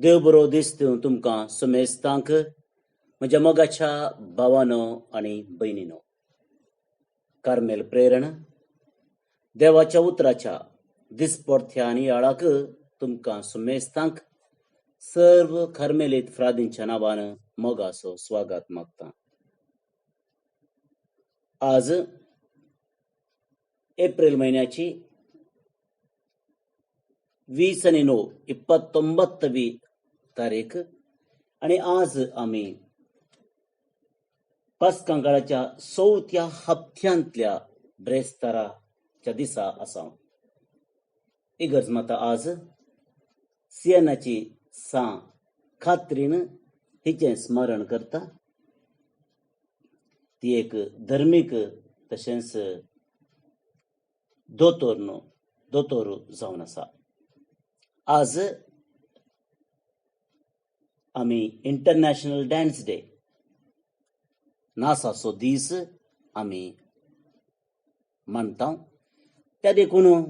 देव बरो दीस दिवं तुमकां सुमेस्तांक म्हज्या मोगाच्या भावानो आनी भयणीनो. कार्मेल प्रेरण देवाच्या उतराच्या दिसपडथ्या आनी याळाक तुमकां सुमेस्तांक सर्व कार्मेलीत फ्रादींच्या नांवान मोगाचो स्वागत मागता. आज एप्रिल महिन्याची 29 तारीख आणि आज आम्ही पास्कांकाळाच्या 4थ्या हप्त्यांतल्या ब्रेस्ताराच्या दिसा आसा. इगर्ज माता आज सियनाची सां खात्रीन हिचें स्मरण करता. ती एक धर्मीक तशेंच दोतोर जावन आसा. आज आमी इंटरनॅशनल डान्स डे नाचाचो दीस आमी मानता. त्या देखून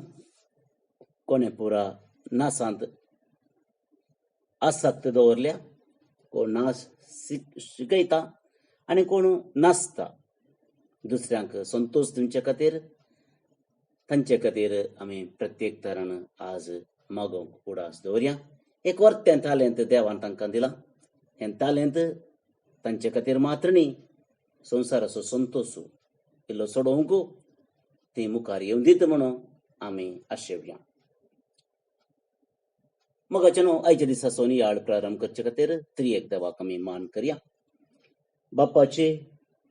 कोणे पुरा नाचांत आसक्त दवरल्या, कोण नाच शिकयता आनी कोण नाचता. दुसऱ्यांक संतोष दिवचे खातीर तांचे खातीर आमी प्रत्येक तरान आज मागोवंक उडास दवरया. एक वर्तें तालेंत देवान तांकां दिलां. हें तालेंत तांचे खातीर मात्र न्ही, संवसाराचो संतोष इल्लो सोडोवंक ती मुखार येवन दित म्हणून आमी आशेवया. मोगाचे न्हू, आयच्या दिसाचो याळ प्रारंभ करचे खातीर त्रिएक देवाक आमी मान करया. बापाचे,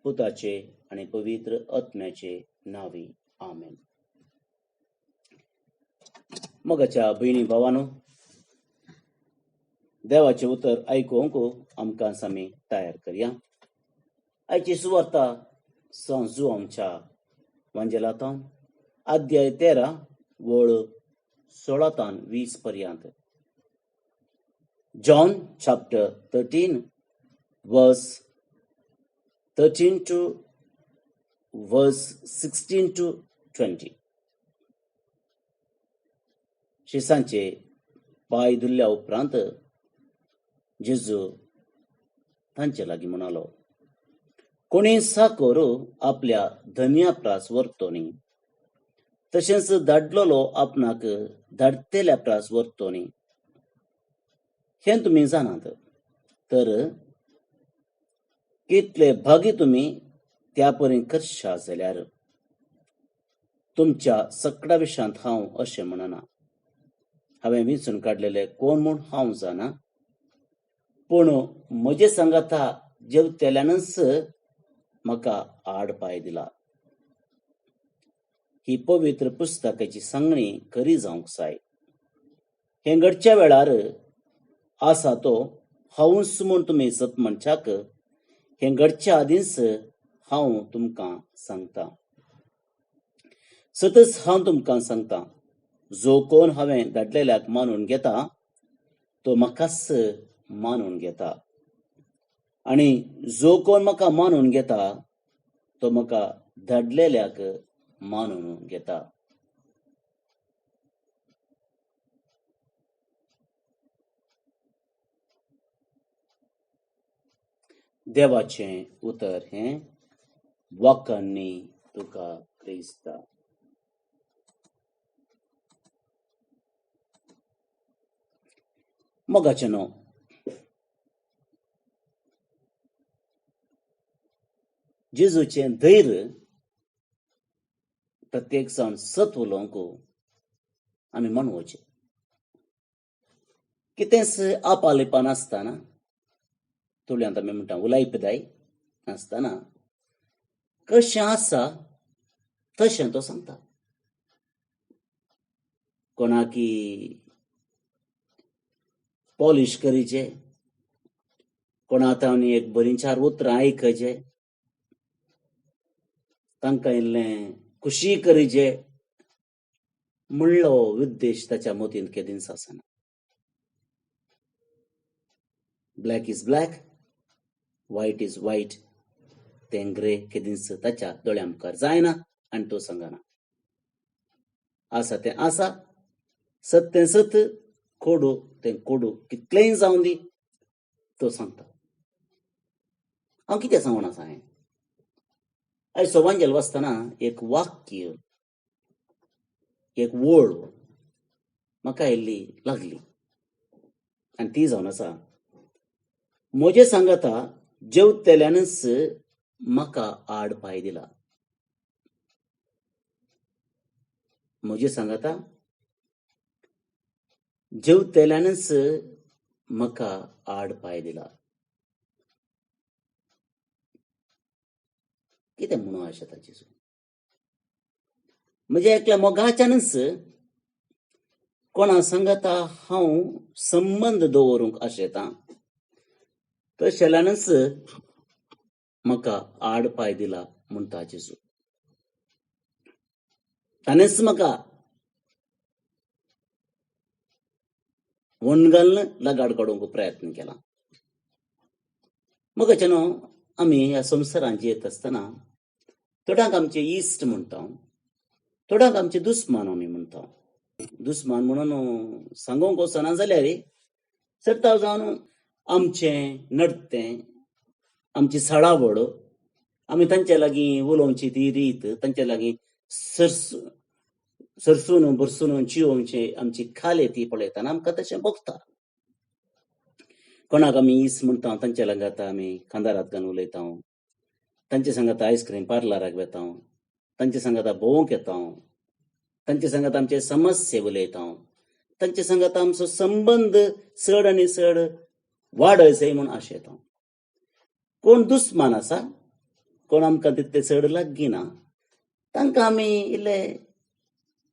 पुताचे आनी पवित्र आत्म्याचे नांवी आमेन. मोगाच्या भयणी भावानो, देवाचे उतर आयकूंक आमकां आमी तयार करया. आयची सुवार्ता सांजू आमच्या वांजेलांतान अध्याय 13 वळ 16 ते 20 पर्यंत. John chapter 13 verse 13 to verse 16 to 20. शिसांचे पाय धुल्ल्या उपरांत जेजू तांचे लागीं म्हणालो, कोणी साकोर आपल्या धन्या प्रास व्हरतो न्ही, तशेंच धाडलेलो आपणाक धाडतेल्या प्रास व्हरतो न्ही, हें तुमी जाणात. तर कितले भागी तुमी त्या परी करशा जाल्यार. तुमच्या सकडा विशांत हांव अशें म्हणना. हांवें विंचून काडलेले कोण म्हूण हांव जाणा, पूण म्हजे सांगाता जेवतेल्यानच म्हाका आड पाय दिला. ही पवित्र पुस्तकाची सांगणी खरी जावंक जाय. हें घडच्या वेळार आसा तो हांवूच म्हूण तुमी सत मनशाक हें घडच्या आदींच हांव तुमकां सांगता. सतच हांव तुमकां सांगता, जो कोण हांवें धाडलेल्याक मानून घेता तो म्हाकाच मानून घेता, आनी जो कोण म्हाका मानून घेता तो म्हाका धाडलेल्याक मानून घेता. देवाचें उतर हें वाखाणणी तुका क्रिस्ता. मोगाचे न्हू, जेजूचें धैर्य प्रत्येक जाण सत उलोवंक आमी म्हणवचें. कितेंच आपालेपा नासतना, तुळ्यांत आमी म्हणटा उलाय पिदाय नासतना, कशें आसा तशें तो सांगता. कोणाकी पॉलिश करीचे, कोणा आतां एक बरीं 4 उतरां आयकचे, तांकां इल्लें खुशी करीचे म्हणलो उद्देश ताच्या मोतीन केदींच आसना. Black is black, white is white, तें ग्रे केदींच ताच्या दोळ्या मुखार जायना आनी तो सांगना. आसा तें आसा, सत तें सत, कोडू तें कोडू कितलेंय जावं दी तो सांगता. हांव कितें सांगून आसा हें? आयज सवांजेल वाचतना एक वाक्य, एक वळ म्हाका आयिल्ली लागली आनी ती जावन आसा, म्हजे सांगाता जेवतल्यानच म्हाका आड पाय दिला. म्हजे सांगाता जेवतल्यानच म्हाका आड पाय दिला. कितें म्हणूं आशा ताची? म्हणजे एकल्या मोगाच्यानच कोणा सांगाता हांव संबंध दवरूंक आशेतां, तशेल्यानच म्हाका आड पाय दिला म्हणटा जेजू. ताणेंच म्हाका वणगल लगाड काडूंक प्रयत्न केला. मोगाचे न्हू, आमी ह्या संवसारांत जियेत आसतना थोड्यांक आमचे इश्ट म्हणटा, थोड्यांक आमचे दुस्मान आमी म्हणटा. दुस्मान म्हणून सांगूंक वचना जाल्यार सरताव जावन आमचें नडतें, आमची सडावड, आमी तांचे लागीं उलोवची ती रीत, तांचे लागीं सरसून भरसून जियोवची आमची खाले ती पळयतना आमकां तशें भोगता. कोणाक आमी इस म्हणटा तांचे लागीं आमी खांदारांत घालून उलयता, तांचे सांगात आयस्क्रीम पार्लराक वेता, तांचे सांगात भोवंक येता, तांचे सांगात आमचे समस्या उलयता, तांचे सांगात आमचो संबंध चड आनी चड वाडय म्हूण आशेता. कोण दुस्मान आसा, कोण आमकां तितले चड लागीं ना, तांकां आमी इल्ले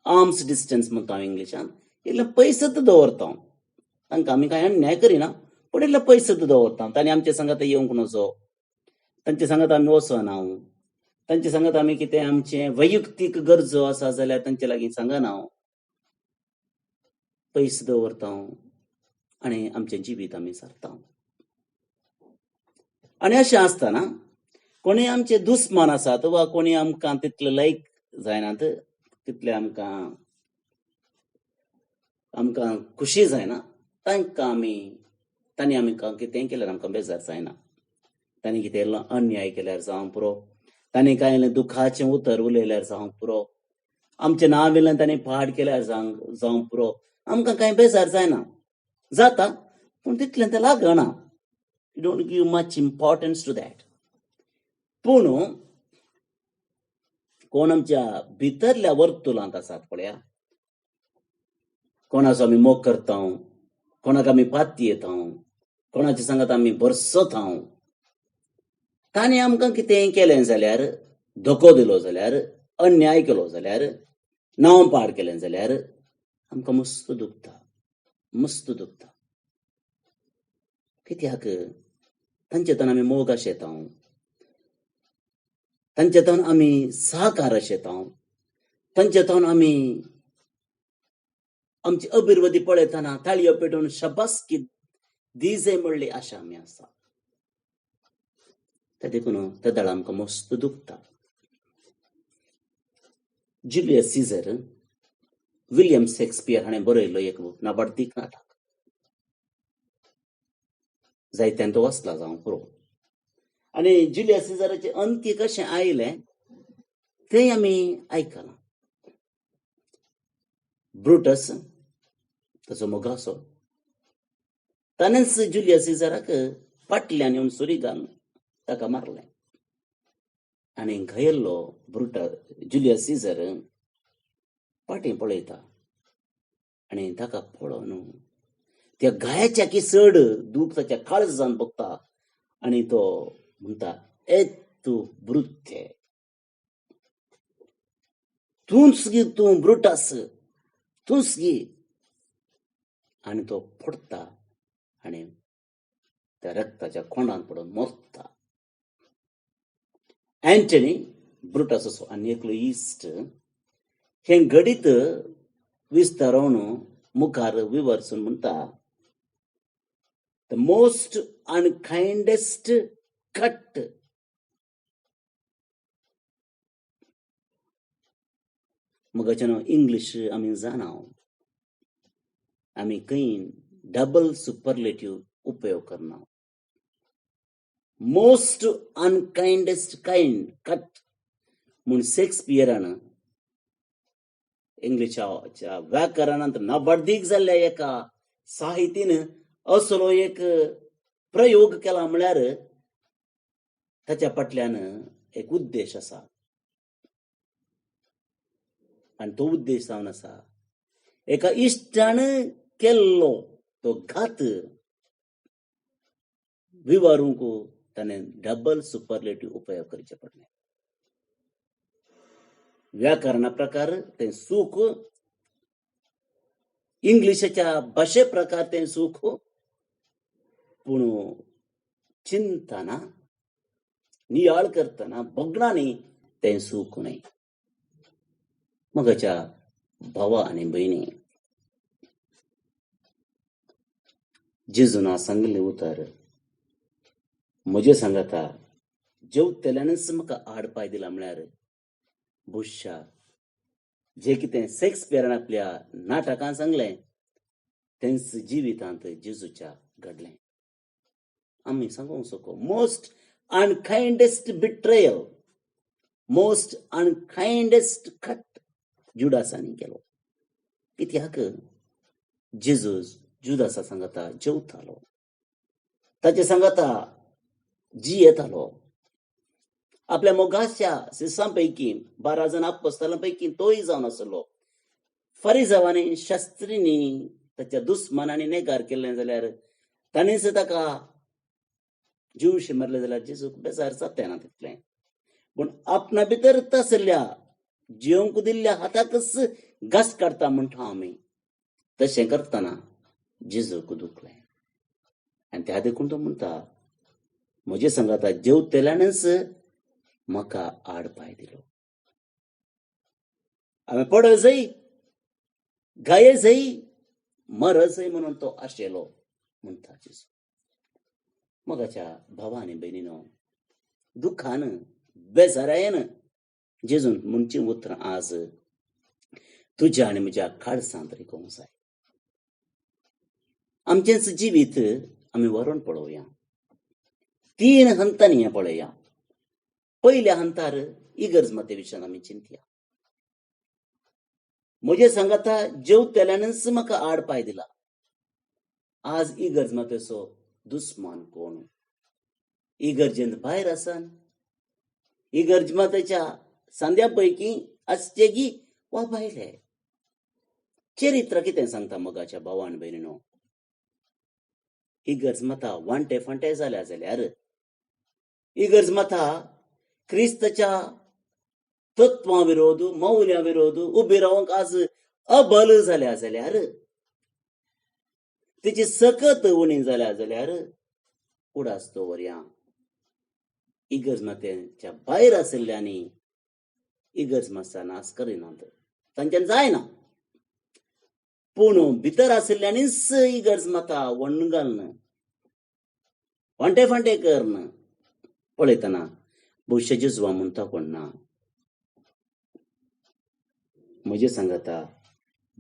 आर्म्स डिस्टन्स म्हणटा इंग्लिशान, इल्ले पयसत दवरता. तांकां आमी कांय अन्याय करिना, पूण इल्ले पयसत दवरता. तांणी आमचे सांगात येवंक नजो, तांचे सांगात आमी वचना, तांचे सांगात आमी कितें आमचे वैयक्तीक गरजो आसा जाल्यार तांचे लागीं सांगना, पयस दवरता आनी आमचें जिवीत आमी सारता. आनी अशें आसतना कोणी आमचे दुस्मान आसात वा कोणी आमकां तितले लायक जायनात, तितले आमकां खुशी जायना, तांणी आमकां कितें केल्यार आमकां बेजार जायना. तांणी कितें अन्याय केल्यार जावं पुरो, तांणी कांय दुखाचें उतर उलयल्यार जावं पुरो, आमचें नांविलें तांणी पाड केल्यार जावं पुरो, आमकां कांय बेजार जायना. जाता पूण तितलें तें लागना. You don't give much importance to that. पूण कोण आमच्या भितरल्या वर्तुलांत आसात पळया, कोणाचो आमी मोग करता, कोणाक आमी पाती येता, कोणाचे सांगात आमी बरसता, तांणी आमकां कितें केलें जाल्यार, धोको दिलो जाल्यार, अन्याय केलो जाल्यार, नांव पाड केलें जाल्यार आमकां मस्त दुखता, मस्त दुखता. कित्याक तांचेतन आमी मोग आशेता, तांचेतन आमी सहकार आशेता, तांचेतन आमी आमची अभिवृद्धी पळयतना ताळयो पेटोवन शबासकी दिजे म्हणली आशा आमी आसा. त्या देखून त्या दाळ आमकां मस्त दुखता. जुलियस सीझर, विलियम शेक्सपियर हाणें बरयल्लो एक नाबार्दीक नाटक, जायत्यान तो वाचला जावं पुरो. आनी जुलियस सीझराचें अंत्य कशें आयलें तें आमी आयकलां. ब्रुटस, ताचो मोगासो, ताणेंच जुलियस सीझराक फाटल्यान येवन सुरी घालून ताका मारलें. आनी घायल्लो जुलियस सीझर फाटीं पळयता आनी ताका पळोवन त्या गायाच्या की चड दूख ताच्या काळजान भोगता आनी तो म्हणटा, तूं ब्रुत्य, तूंच गी, तूं ब्रुटस, तूंच गी. आनी तो पडटा आनी त्या रक्ताच्या खोंडान पडून मरता. एंटनी, ब्रुटसाचो आनी एकलो इश्ट, हें घडीत विस्तारोवन मुखार विवरसून म्हणटा, द मोस्ट अनकाइंडेस्ट कट मगाच्यान इंग्लीश आमी जाणा. आम्ही खंय डबल सुपरलेटिव्ह उपयोग करना. मोस्ट अनकाइंडेस्ट काइंड कट म्हूण शेक्सपियरान इंग्लिशाच्या व्याकरणांत नबडदीक जाल्ल्या एका साहितीन असलो एक प्रयोग केला म्हळ्यार ताच्या फाटल्यान एक उद्देश आसा. आनी तो उद्देश जावन आसा एका इश्टान केल्लो तो घात विवरूंक ताणें डबल सुपरलेटिव्ह उपयोग करचे पडले. व्याकरणा प्रकार तें सुख, इंग्लिशाच्या भाशे प्रकार तें सुख, पूण चिंतना नियाळ करतना भोगणांनी तें सुख न्हय. मगाच्या भावा आनी भयणी, जेजून सांगलें उतर म्हजे सांगाता जेवतल्यानच म्हाका आड पाय दिला म्हळ्यार बुश्शा जे कितें शेक्सपियरान आपल्या नाटकांत सांगलें तेंच जिवितांत जेजूच्या घडलें. आमी सांगूंक सोको मोस्ट अनकाइंडेस्ट बिट्रेयल, मोस्ट अनकाइंडेस्ट कट जुडासांनी केलो. कित्याक जेजूस जुदासा सांगता जेवतालो, ताचे सांगता जियेतालो. आपल्या मोगाच्या शिसांपैकी 12 जण अप्पोस्तलांपैकी तोय जावन आसलो. फरिसांवांनी शास्त्रींनी ताच्या दुस्मनांनी नेगार केलें जाल्यार ताणेंच ताका जीवशी मारले जाल्यार जेजूक बेजार जाताना तितलें. पूण आपणा भितर तसल्या जेवंक दिल्ल्या हाताकच घास काडटा म्हणटा आमी. तशें करतना जेजूक दुखलें आनी त्या देखून तो म्हणटा म्हजे सांगाता जेवतल्यानच म्हाका आड पाय दिलो. हांवें पडजय गायजय मरजय म्हणून तो आशेलो म्हणटा जेजू. मगाच्या भावांनी भयणीनो, दुखान बेजारायेन जेजून म्हणची उतरां आज तुज्या आनी म्हज्या खाडसांत रिकोंक जाय. आमचेंच जिवीत आमी व्हरून पळोवया. 3 हंतांनी हें पळया. पयल्या हंतार इगर्ज माते विशयान आमी चिंतया. म्हजे सांगाता जेवतल्यानच म्हाका आड पाय दिला. आज इगर्ज मातेचो दुस्मान कोण? इगर्जेंत भायर आसान, इगर्ज मातेच्या सांद्या पैकी आसचेगी वा भायले. चरित्र कितें सांगता मोगाच्या भावान भयणीनो? इगर्ज माता वांटे फांटे जाल्यार इगर्ज माता क्रिस्ताच्या तत्वां विरोध, मौल्या विरोध उबी रावंक आज अबल जाल्यार तिची सकत उणी जाल्यार उडास दवरया. इगर्ज मातेच्या भायर आशिल्ल्यांनी इगर्ज मातसा नास करिनात, तांच्यान जायना. पूण भितर आशिल्ल्यांनीच इगर्ज माता वण्ण घालना, वांटे फांटे करना. पळयतना भविष्य जेजुवा म्हणटा कोण ना. म्हजे सांगता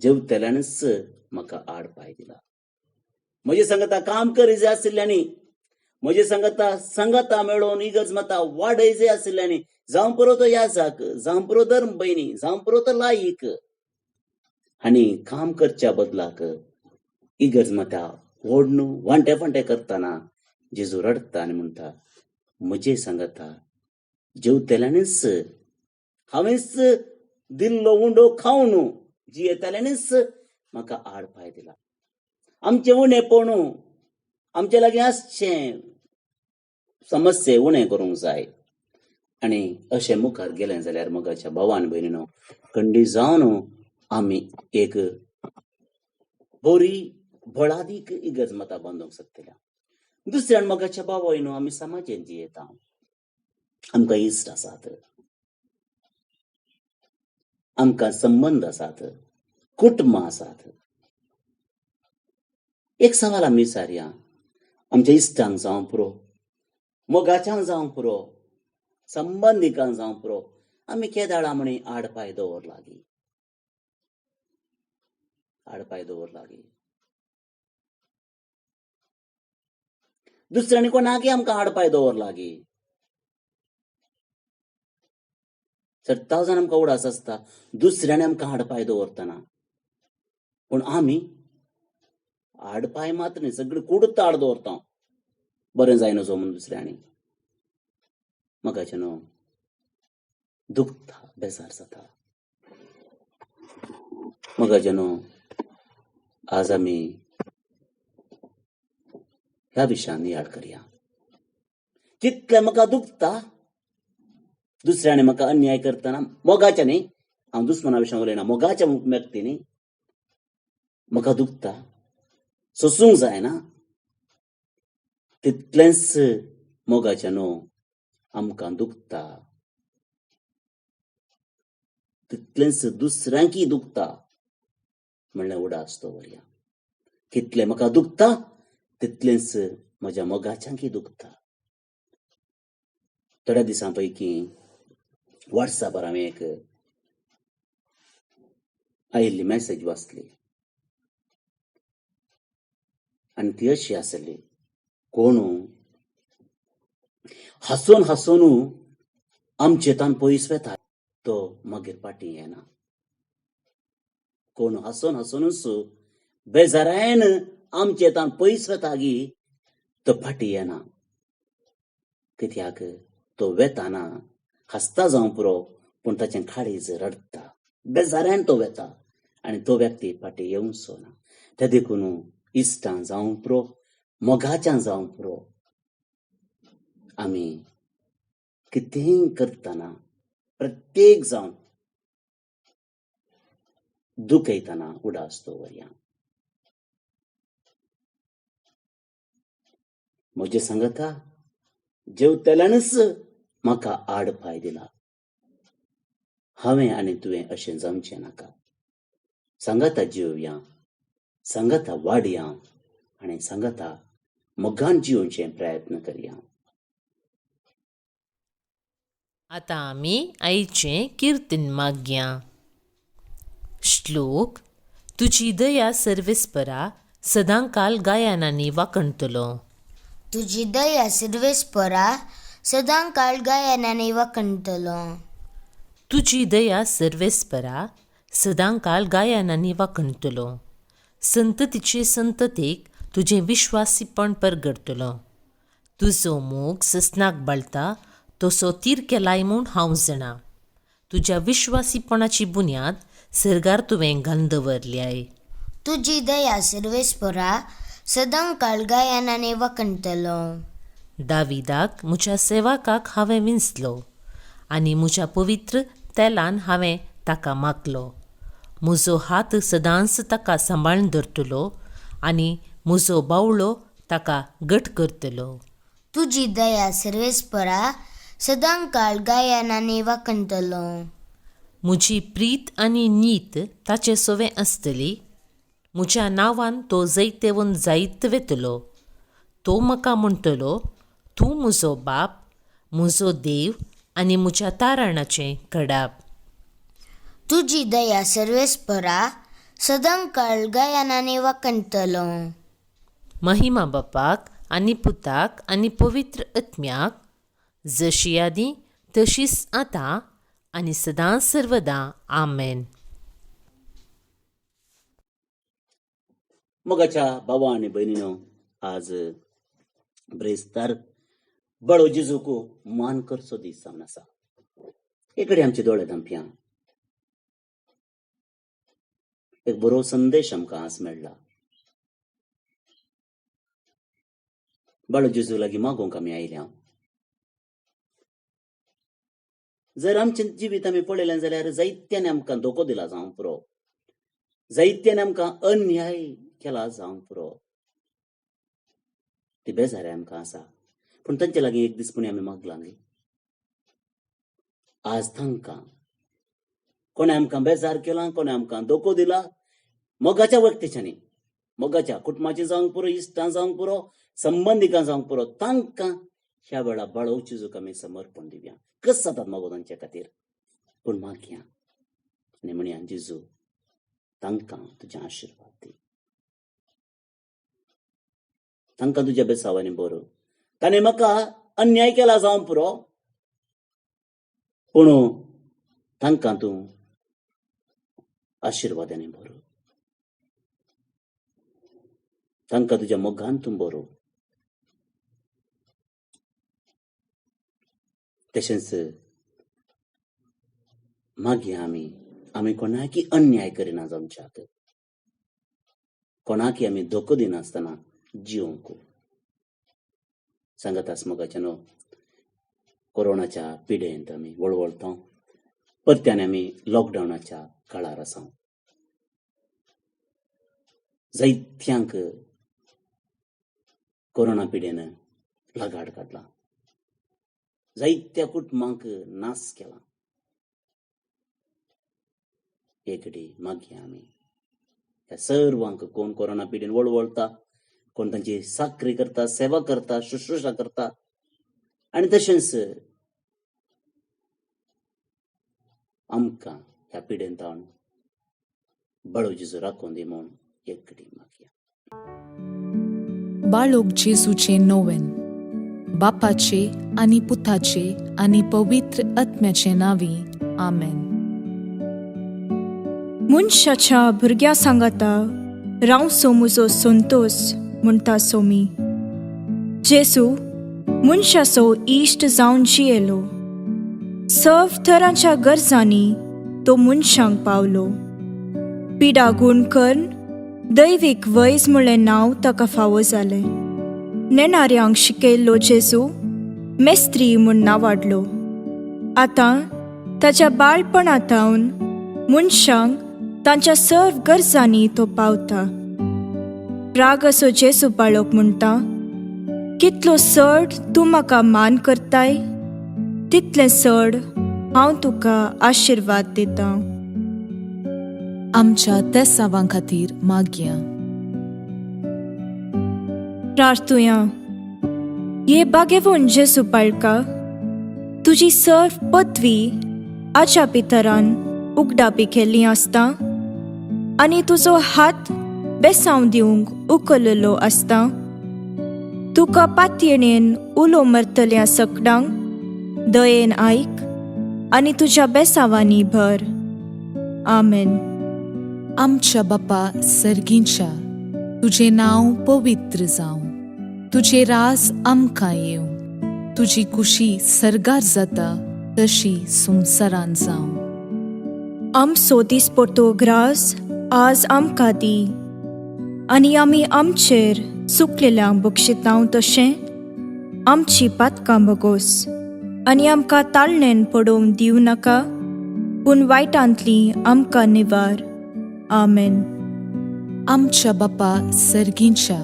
जेवतल्यानच म्हाका आड पाय दिला. म्हजे सांगता काम करी आशिल्ल्यांनी, म्हजे सांगता मेळोन इगर्ज माता वाडय आशिल्ल्यांनी, जावं पुरो तो याजक, जावं पुरो धर्म भयणी, जावं पुरो तो लायक, आनी काम करच्या बदलाक इगर्ज माता व्हड वांटे फांटे करतना जेजू रडता आनी म्हणटा म्हजे सांगता जेवतल्यानच हांवेंच दिल्लो उंडो खावन जियेतल्यानच म्हाका आड पाय दिला. आमचे उणेपण आमचे लागीं आसचें समस्ये उणें करूंक जाय. आनी अशें मुखार गेलें जाल्यार मोगाच्या भावान भयणीनो, खंडी जावन आमी एक बरी भलादीक इगर्ज माता बांदूंक शकतल्या. दुसऱ्यान मोगाच्या भावायनो, आमी समाजान जियेता. आमकां इश्ट आसात, आमकां संबंध आसात, कुटुंब आसात. एक सवाल आमी विचारया, आमच्या इश्टांक जावं पुरो, मोगाच्यांक जावं पुरो, संबंधिकांक जावं पुरो, आमी केदाळा म्हणी आड पाय दवरलागी. दुसऱ्याने कोणाकी आमकां आडपाय दवरला गे. 70,000 आमकां उडास आसता, दुसऱ्याने आमकां आडपाय दवरतना. पूण आमी आडपाय मात्र न्ही, सगळें कुडूच आड दवरता. बरें जायना जो म्हणून दुसऱ्यांनी. मगाच्यान दुखता, बेजार जाता. मगाच्यान आज आमी ह्या विशयान याद करया. कितलें म्हाका दुखता दुसऱ्याने म्हाका अन्याय करतना. मोगाच्या न्ही, हांव दुस्मना विशयान उलयना, मोगाच्या व्यक्तींनी म्हाका दुखता, सोसूंक जायना. तितलेंच मोगाच्यान आमकां दुखता, तितलेंच दुसऱ्यांकी दुखता म्हणल्यार उडास दवरया. कितलें म्हाका दुखता तितलेंच म्हज्या मोगाच्यांकी दुखता. थोड्या दिसां पैकी वॉट्सॅपार हांवें एक आयिल्ली मॅसेज वाचली आनी ती अशी आसली, कोण हांसून हांसून आमचेतान पयस वेता तो मागीर फाटीं येना. कोण हांसून हांसूनच बेजारायन आमचेतान पयस वेता गी तो फाटीं येना. कित्याक तो वेताना हसता जावं पुरो, पूण ताचें काळीज रडटा. बेजारान तो वेता आनी तो व्यक्ती फाटीं येवंक सोना. ते देखून इश्टां जावं पुरो, मोगाच्यां जावं पुरो, आमी कितेंय करतना प्रत्येक जावन दुख येतना उडास दवरया. म्हजे सांगता जेवतल्यानच म्हाका आडपाय दिला. हांवें आनी तुवें अशें जावचें नाका. सांगता जिवया, सांगता वाडया आनी सांगता मोगान जिवचे प्रयत्न करया. आतां आमी आईचें किर्तन मागया. श्लोक. तुजी दया सर्वेस्परा सदांकाल गायनांनी वाखणतलो. तुजी दया सर्वेस्परा सदांकाळ गायनांनी वाखणतलो. तुजी दया सर्वेस्परा सदांकाल गायनांनी वाखणतलो. संततीचे संततेक तुजें विश्वासीपण परगडतलो. तुजो मोग ससनाक बाळटा तसो तीर केलाय म्हूण हांव जाणा. तुज्या विश्वासीपणाची बुन्याद सर्गार तुवें घालून दवरल्याय. तुजी दया सर्वेस्परा सदांकाळ गायनांनी वाखणतलो. दाविदाक म्हज्या सेवकाक हांवें विंचलो आनी म्हज्या पवित्र तेलान हांवें ताका मागलो. म्हजो हात सदांच ताका सांबाळून धरतलो आनी म्हजो बावळो ताका घट करतलो. तुजी दया सर्वेस्परा सदांकाळ गायनांनी वाखणतलो. म्हजी प्रीत आनी नीत ताचे सोवें आसतली. म्हज्या नांवान तो जैतेवन जायत वेतलो. तो म्हाका म्हणटलो, तूं म्हजो बाप, म्हजो देव आनी म्हज्या तारणाचें कडाप. तुजी दया सर्वेस्परा सदांकाळ गायनांनी वाखणतलो. महिमा बापाक आनी पुताक आनी पवित्र आत्म्याक, जशी आदी तशीच आतां आनी सदां सर्वदा. आमेन. मोगाच्या भावा आनी भयणीनो, आज ब्रेस्तार बळो जेजूक मान करचो दीस जावन आसा. एकडे आमचे दोळे धांप्या एक बरो संदेश आमकां आज मेळ्ळा. बाळो जेजू लागीं मागोवंक आमी आयल्या. जर आमचें जिवीत आमी पळयलें जाल्यार जायत्यान आमकां धोको दिला जावं पुरो, जायत्यान आमकां अन्याय केला जावं पुरो, ती बेजारी आमकां आसा. पूण तांचे लागीं एक दिसपुणी आमी मागलां गे. आज तांकां कोणें आमकां बेजार केला, कोणें आमकां धोको दिला, मोगाच्या व्यक्तीच्यांनी, मोगाच्या कुटुंबाची जावंक पुरो, इश्टां जावंक पुरो, संबंधिकां जावंक पुरो, तांकां ह्या वेळा बाळो जेजूक आमी समर्पण दिवया. कस जातात मागो तांचे खातीर, पूण मागया आनी म्हणया, जेजू तांकां तुजें आशिर्वाद दी, तांकां तुज्या बेसावांनी बरो ताणें म्हाका अन्याय केला जावं पुरो, पूण तांकां तूं आशिर्वादांनी भर, तांकां तुज्या मोगान तूं भर. तशेंच मागीर आमी कोणाकी अन्याय करिना जावच्याक, कोणाकी आमी धोको दिनासतना जिवंक. सांगत आसमोगाच्यान कोरोनाच्या पिडेंत आमी वळवळतो, परत्यान आमी लॉकडावनाच्या काळार आसा. जायत्यांक कोरोना पिडेन लगाड काडला, जायत्या कुटुंबांक नास केला. एकडी मागीर आमी ह्या सर्वांक कोण कोरोना पिडेन वळवळता, कोण तांची साखरी करता, सेवा करता, शुश्रूषा करता, आनी तशेंच आमकां ह्या पिडेन तावन बळो जेजू राखून दी म्हूण एकडी मागया. बाळोक जेजूचे नोवेन, बापाचे आनी पुताचे आनी पवित्र आत्म्याचे नांवी. आमेन. मनशाच्या भुरग्या सांगाता रावसो म्हजो संतोष म्हणटा सोमी. जेजू मनशाचो इश्ट जावन जियेलो, सर्व तरांच्या गरजांनी तो मनशांक पावलो. पिडा गूण करून दैवीक वैज म्हणलें नांव ताका फावो जालें. नेणाऱ्यांक शिकयल्लो जेजू मेस्त्री म्हूण नांवाडलो. आतां ताच्या बाळपणांतावन मनशांक तांच्या सर्व गरजांनी तो पावता. राग असो जेजू बाळोक म्हणटा, कितलो चड तूं म्हाका मान करताय, तितलें चड हांव तुका आशिर्वाद दितां. आमच्या तेसावां खातीर मागया. प्रार्थुया. ये बागेवून जेजू बाळका, तुजी सर्व पदवी आच्या पितरान उगडापी केल्ली आसता आनी तुजो हात बेसांव दिवंक उखललो आसता. तुका पातयेणेन उलो मरतल्या सकडांक दयेन आयक आनी तुज्या बेसावांनी भर. आमेन. आमच्या बापा सर्गींच्या, तुझे नांव पवित्र जावं, तुझे रास आमकां येवं, तुजी कुशी सरगार जाता तशी संवसारांत जावं. आमचो दिसपट्टो ग्रास आज आमकां दी, आनी आमी आमचेर चुकलेल्यांक बक्षितांव तशें आमची पातकां बगोस, आनी आमकां ताळणेन पडोवंक दिवं नाका, पूण वायटांतली आमकां निवार. आमेन. आमच्या बापा सर्गींच्या,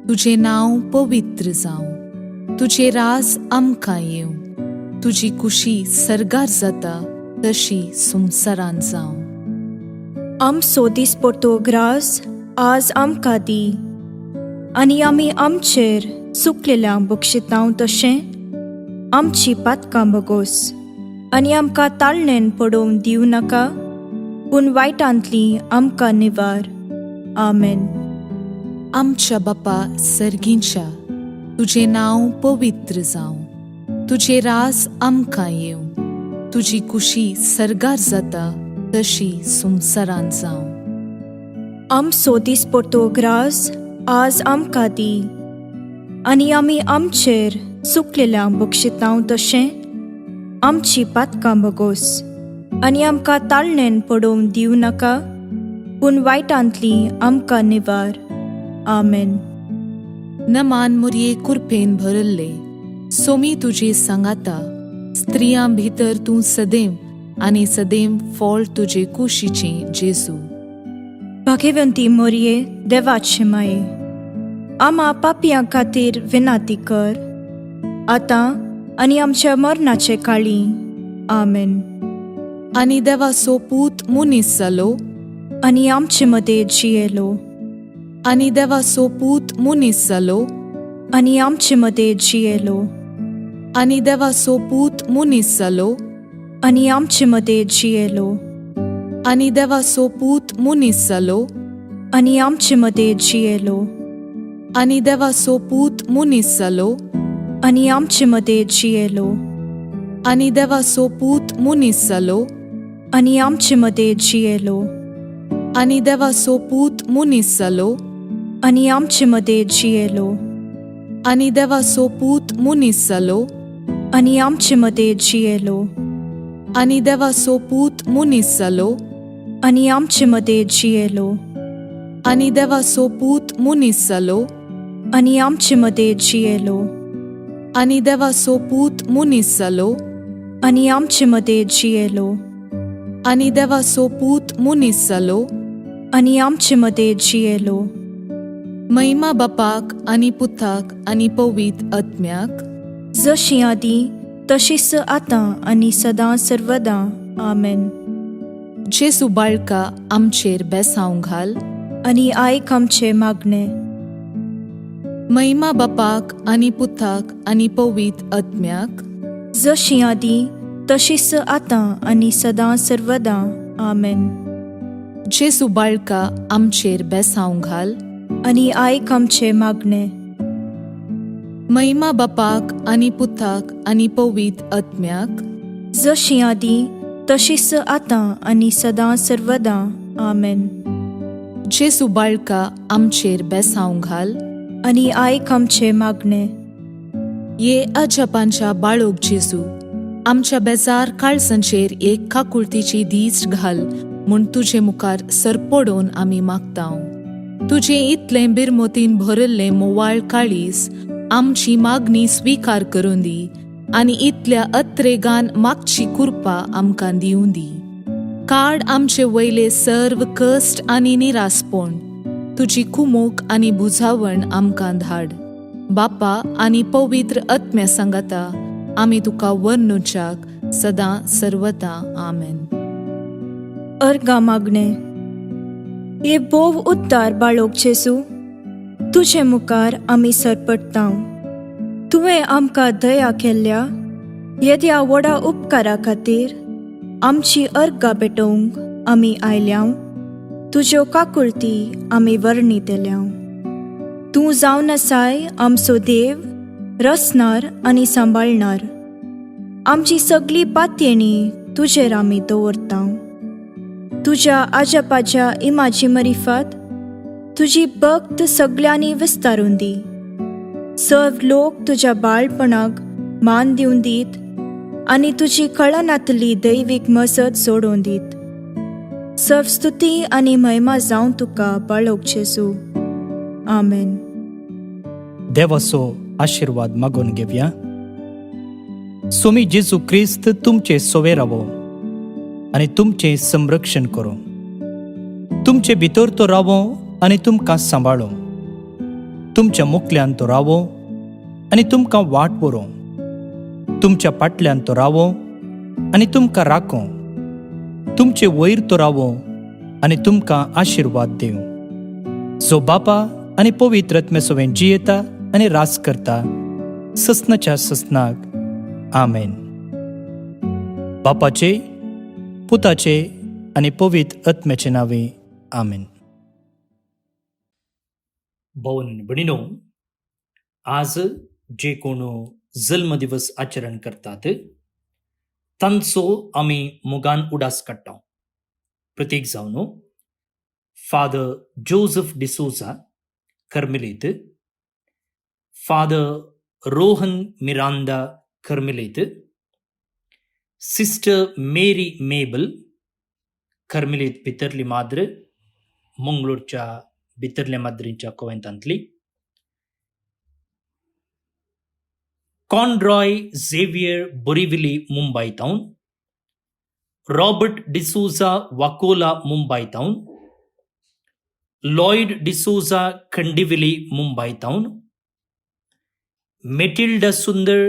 तुझे नांव पवित्र जावं, तुझे रास आमकां येवं, तुजी कुशी सरगार जाता तशी संवसारांत जावं. आमचो दिसपट्टो ग्रास आज आमकां दी, आनी आमी आमचेर चुकलेल्यांक बक्षितांव तशें आमची पातकां बगोस, आनी आमकां ताळणेन पडोवंक दिवं नाका, पूण वायटांतली आमकां निवार. आमेन. आमच्या बापा सर्गींच्या, तुझे नांव पवित्र जावं, तुझे रास आमकां येवं, तुजी कुशी सरगार जाता तशी संवसारांत जावं. आमचो दिसपट्टो ग्रास आज आमकां दी, आनी आमी आमचेर चुकलेल्यांक बक्षितांव तशें आमची पातकां बगोस, आनी आमकां ताळणेन पडोवंक दिवं नाका, पूण वायटांतली आमकां निवार. आमेन. नमान मुरये कुरपेन भरल्ले, सोमी तुजे सांगाता, स्त्रियां भितर तूं सदैव आनी सदैव फळ तुजे कुशीचे जेजू. भाग्यवंती मोरये, देवाचे माये, आम्हा पापियां खातीर विनाती कर, आतां आनी आमच्या मरणाचे काळी. आमेन. आनी देवाचो पूत मुनीस जालो, आनी आमचे मदें जियेलो. आनी देवाचो पूत मुनीस जालो, आनी आमचे मदें जियेलो. आनी देवाचो पूत मुनीस जालो, आनी आमचे मदें जियेलो आनी देवाचो पूत मुनीस जालो आनी आमचे मदें जियेलो आनी देवाचो पूत मुनीस जालो आनी आमचे मदें जियेलो आनी देवाचो पूत मुनीस जालो आनी आमचे मदें जियेलो आनी देवाचो पूत मुनीस जालो आनी आमचे मदें जियेलो आनी देवाचो पूत मुनीस जालो आनी आमचे मदें जियेलो आनी देवाचो पूत मुनीस जालो आनी आमचे मदें जियेलो आनी देवाचो पूत मुनीस जालो आनी आमचे मदें जियेलो महिमा बापाक आनी पुताक आनी पवित्र आत्म्याक जशी आदीं तशीच आतां आनी सदां सर्वदां आमेन. जेसू बाळका आमचेर बेसांव घाल आनी आयक आमचे मागणे. महिमा बापाक आनी पुताक आनी पवित्र आत्म्याक जशी आदीं तशीच आतां आनी सदां सर्वदां आमेन. जेसू बाळका आमचेर बेसांव घाल आनी आयक आमचे मागणे. महिमा बापाक आनी पुताक आनी पवित्र आत्म्याक जशी आदीं तशीच आतां आनी सदां सर्वदां आमेन. जेसू बाळका आमचेर बेसांव घाल आनी आयक आमचे मागणे. ये अजपांच्या बाळोक जेसू आमच्या बेजार काळजांचेर एक काकुळतीची दीस घाल म्हूण तुजे मुखार सरपडोवन आमी मागतांव. तुजे इतले बिरमोतीन भरल्ले मोवाळ काळीस आमची मागणी स्वीकार करून दी आनी इतल्या अत्रेगान मागची कृपा आमकां दिवूं दी. काड आमचे वयले सर्व कश्ट आनी निरासपण. तुजी कुमोक आनी बुजावण आमकां धाड. बापा आनी पवित्र आत्म्या सांगाता आमी तुका वर्णुच्याक सदां सर्वदां आमेन. अर्गा मागणे. ये बोव उद्दार बाळोक जेसू तुजे मुखार आमी सरपडटांव. तुवें आमकां दया केल्ल्या येद्या व्हडा उपकारा खातीर आमची अर्गां पेटोवंक आमी आयल्याव. तुज्यो काकुळटी आमी वर्णितल्याव. तूं जावन आसाय आमचो देव, रचणार आनी सांबाळणार. आमची सगळी पातयेणी तुजेर आमी दवरतांव. तुज्या आजपाच्या इमाची मरिफात तुजी भक्त सगळ्यांनी विस्तारून दी. सर्व लोक तुज्या बाळपणाक मान दिवन दीत आनी तुजी कळनातली दैवीक मसत सोडून दीत. सर्व स्तुती आनी महिमा जावं तुका बाळोक जेसू. आमेन. देवाचो आशीर्वाद मागून घेवया. स्वामी जेजू क्रिस्त तुमचे सोवे रावो आनी तुमचे संरक्षण करो. तुमचे भितर तो रावो आनी तुमकां सांबाळो. तुमच्या मुखल्यान तो रावो आनी तुमकां वाट व्हरो. तुमच्या फाटल्यान तो रावो आनी तुमकां राखो. तुमचे वयर तो रावो आनी तुमकां आशीर्वाद दिवं. जो बापा आनी पवित्र आत्म्या सोबेन जियेता आनी रास करता ससनाच्या ससनाक. आमेन. बापाचे, पुताचे आनी पवित्र आत्म्याचे नावे. आमेन. भावन आनी भयणीनो, आज जे कोण जल्म दिवस आचरण करतात तांचो आमी मोगान उडास काडटा. प्रत्येक जावन फादर जोसेफ डिसोजा कर्मेलीत, फादर रोहन मिरांदा कर्मेलीत, सिस्टर मेरी मेबल कर्मेलीत भितरली माद्र, मंगळूरच्या भितरल्या माद्रींच्या कोवेंतांतली, Conroy Xavier Borivali Mumbai town, Robert D'Souza Vakola Mumbai town, Lloyd D'Souza Kandivali Mumbai town, Matilda Sundar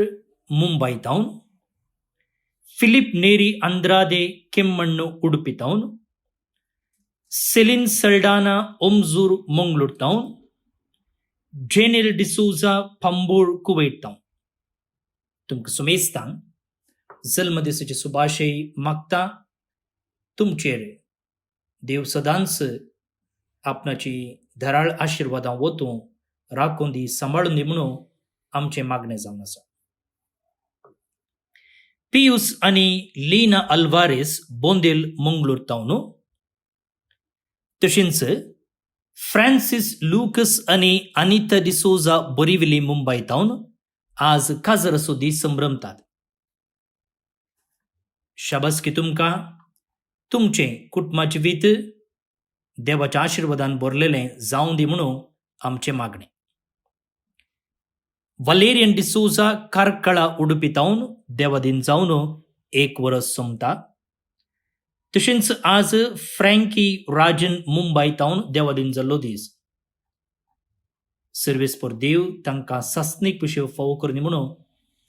Mumbai town, Philip Neri Andrade Kemmannu Udupi town, Celine Saldanha Omzoor Mangalore town, Janel D'Souza Pambor Kuwait town. तुमकां सुमेस्तान जल्म दिसाची सुभाशय मागता. तुमचेर देव सदांच आपणाची धराळ आशिर्वादां वतूं राखून दी, सांबाळून दी म्हणून आमचे मागणे जावन आसा. पियुस आनी लीना अल्वारेस बोंदेल मंगळूर तावन, तशेंच फ्रांसिस लुकस आनी अनिता डिसोजा बोरिविली मुंबय तावन आज काजर असो दीस संभ्रमतात. शाबासकी तुमकां. तुमचे कुटुंबाचे वीत देवाच्या आशिर्वादान भरलेलें जावं दी म्हणून आमचे मागणे. वलेरियन डिसोजा कारकळा उडुपी तावन देवादीन जावन 1 वर्स सोंपता. तशेंच आज फ्रँकी राजन मुंबय तावन देवादीन जाल्लो दीस. सर्वेस्पर देव तांकां सासणीक पिशेव फावो करनी म्हणून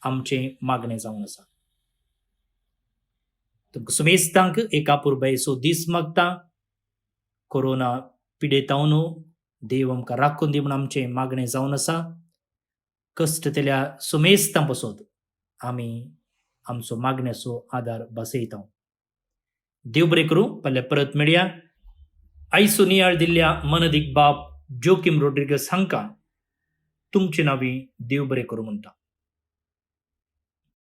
आमचे मागणे जावन आसा. तुमकां सुमेस्तांक एका पुरबायेचो दीस मागता. कोरोना पिडेतावन देव आमकां राखून दी म्हणून आमचे मागणे जावन आसा. कश्टतेल्या सुमेस्तां पासत आमी आमचो मागण्याचो आदार बसयता. देव बरें करूं. फाल्यां परत मेळया. आयचो नियाळ दिल्ल्या मनदीक बाब जोकीम रोड्रिगस हांकां तुमचे नांवी देव बरें करूं म्हणटा.